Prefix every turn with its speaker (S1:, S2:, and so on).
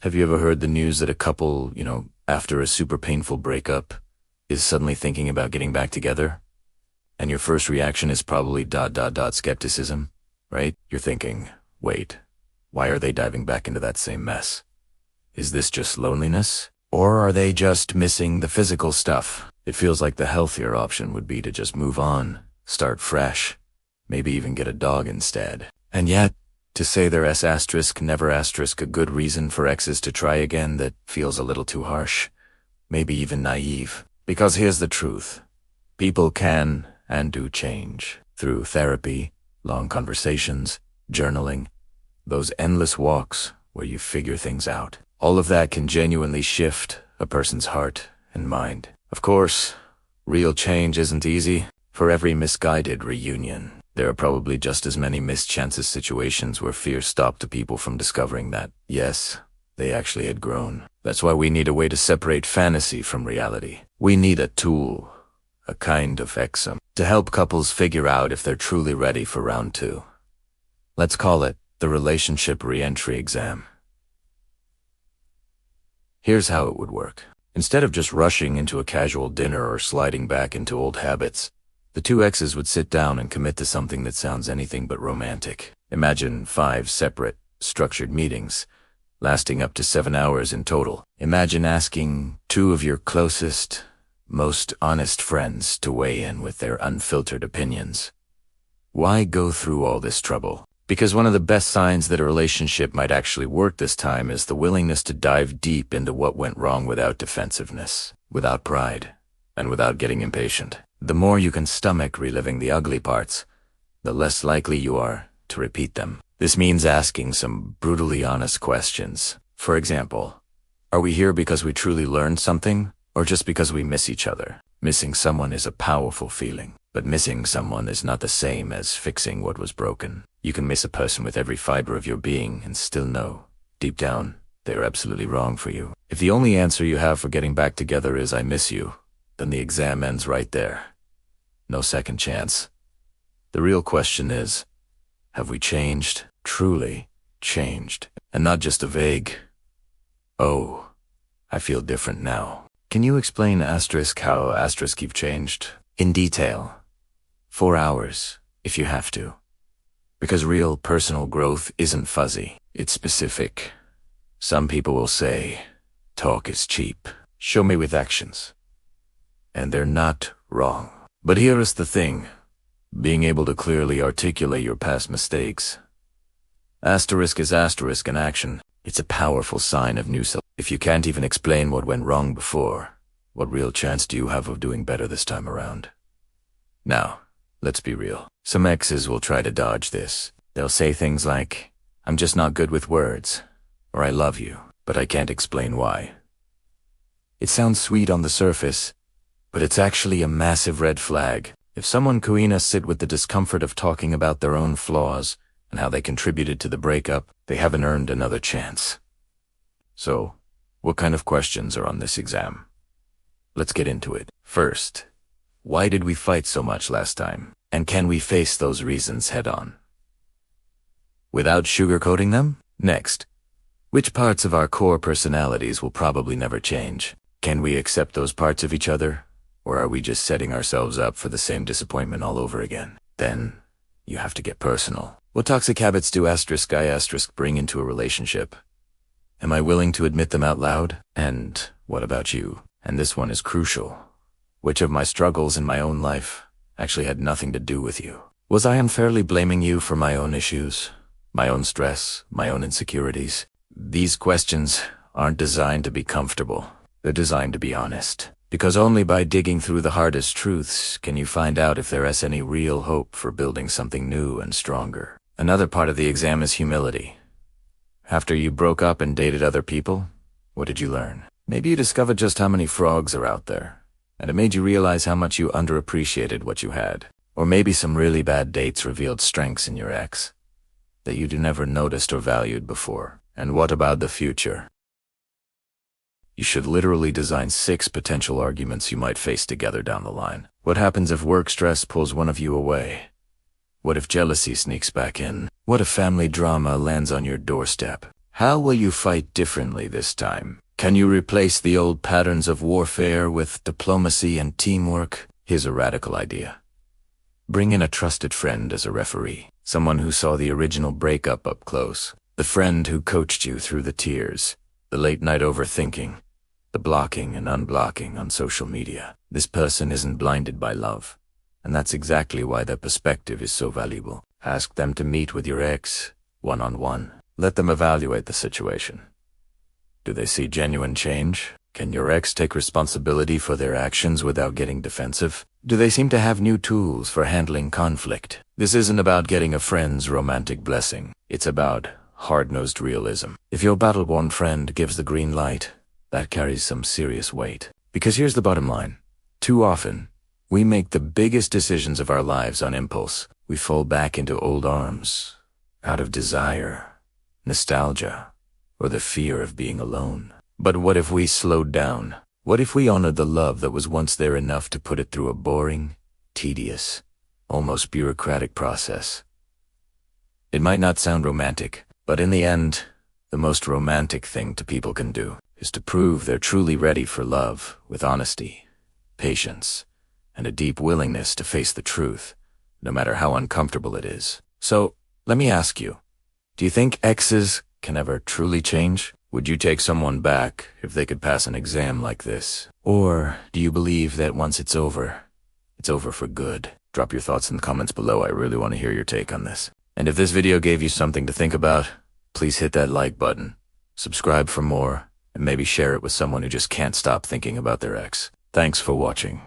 S1: Have you ever heard the news that a couple, after a super painful breakup, is suddenly thinking about getting back together? And your first reaction is probably ... skepticism, right? You're thinking, wait, why are they diving back into that same mess? Is this just loneliness? Or are they just missing the physical stuff? It feels like the healthier option would be to just move on, start fresh, maybe even get a dog instead. And yet, to say there S**, never a good reason for exes to try again, that feels a little too harsh, maybe even naive. Because here's the truth. People can and do change. Through therapy, long conversations, journaling, those endless walks where you figure things out. All of that can genuinely shift a person's heart and mind. Of course, real change isn't easy. For every misguided reunion, there are probably just as many mischances situations where fear stopped people from discovering that, yes, they actually had grown. That's why we need a way to separate fantasy from reality. We need a tool, a kind of exam, to help couples figure out if they're truly ready for round 2. Let's call it the relationship re-entry exam. Here's how it would work. Instead of just rushing into a casual dinner or sliding back into old habits, the two exes would sit down and commit to something that sounds anything but romantic. Imagine 5 separate, structured meetings, lasting up to 7 hours in total. Imagine asking 2 of your closest, most honest friends to weigh in with their unfiltered opinions. Why go through all this trouble? Because one of the best signs that a relationship might actually work this time is the willingness to dive deep into what went wrong without defensiveness, without pride, and without getting impatient. The more you can stomach reliving the ugly parts, the less likely you are to repeat them. This means asking some brutally honest questions. For example, are we here because we truly learned something, or just because we miss each other? Missing someone is a powerful feeling, but missing someone is not the same as fixing what was broken. You can miss a person with every fiber of your being and still know, deep down, they are absolutely wrong for you. If the only answer you have for getting back together is "I miss you," then the exam ends right there. No second chance. The real question is, have we changed? Truly changed. And not just a vague, "Oh, I feel different now." Can you explain how you've changed? In detail. 4 hours, if you have to. Because real personal growth isn't fuzzy, it's specific. Some people will say, talk is cheap. Show me with actions. And they're not wrong. But here is the thing. Being able to clearly articulate your past mistakes. Asterisk is asterisk in action. It's a powerful sign of new self. If you can't even explain what went wrong before, what real chance do you have of doing better this time around? Now, let's be real. Some exes will try to dodge this. They'll say things like, "I'm just not good with words," or "I love you, but I can't explain why." It sounds sweet on the surface, but it's actually a massive red flag. If someone can sit with the discomfort of talking about their own flaws and how they contributed to the breakup, they haven't earned another chance. So, what kind of questions are on this exam? Let's get into it. First, why did we fight so much last time? And can we face those reasons head on? Without sugarcoating them? Next, which parts of our core personalities will probably never change? Can we accept those parts of each other? Or are we just setting ourselves up for the same disappointment all over again? Then, you have to get personal. What toxic habits do I bring into a relationship? Am I willing to admit them out loud? And what about you? And this one is crucial. Which of my struggles in my own life actually had nothing to do with you? Was I unfairly blaming you for my own issues, my own stress, my own insecurities? These questions aren't designed to be comfortable. They're designed to be honest. Because only by digging through the hardest truths can you find out if there is any real hope for building something new and stronger. Another part of the exam is humility. After you broke up and dated other people, what did you learn? Maybe you discovered just how many frogs are out there, and it made you realize how much you underappreciated what you had. Or maybe some really bad dates revealed strengths in your ex that you'd never noticed or valued before. And what about the future? You should literally design 6 potential arguments you might face together down the line. What happens if work stress pulls one of you away? What if jealousy sneaks back in? What if family drama lands on your doorstep? How will you fight differently this time? Can you replace the old patterns of warfare with diplomacy and teamwork? Here's a radical idea. Bring in a trusted friend as a referee, someone who saw the original breakup up close, the friend who coached you through the tears, the late-night overthinking, the blocking and unblocking on social media. This person isn't blinded by love, and that's exactly why their perspective is so valuable. Ask them to meet with your ex, one-on-one. Let them evaluate the situation. Do they see genuine change? Can your ex take responsibility for their actions without getting defensive? Do they seem to have new tools for handling conflict? This isn't about getting a friend's romantic blessing. It's about hard-nosed realism. If your battle-worn friend gives the green light, that carries some serious weight. Because here's the bottom line. Too often, we make the biggest decisions of our lives on impulse. We fall back into old arms, out of desire, nostalgia, or the fear of being alone. But what if we slowed down? What if we honored the love that was once there enough to put it through a boring, tedious, almost bureaucratic process? It might not sound romantic, but in the end, the most romantic thing people can do is to prove they're truly ready for love with honesty, patience, and a deep willingness to face the truth, no matter how uncomfortable it is. So, let me ask you, do you think exes can ever truly change? Would you take someone back if they could pass an exam like this? Or do you believe that once it's over for good? Drop your thoughts in the comments below. I really want to hear your take on this. And if this video gave you something to think about, please hit that like button, subscribe for more, and maybe share it with someone who just can't stop thinking about their ex. Thanks for watching.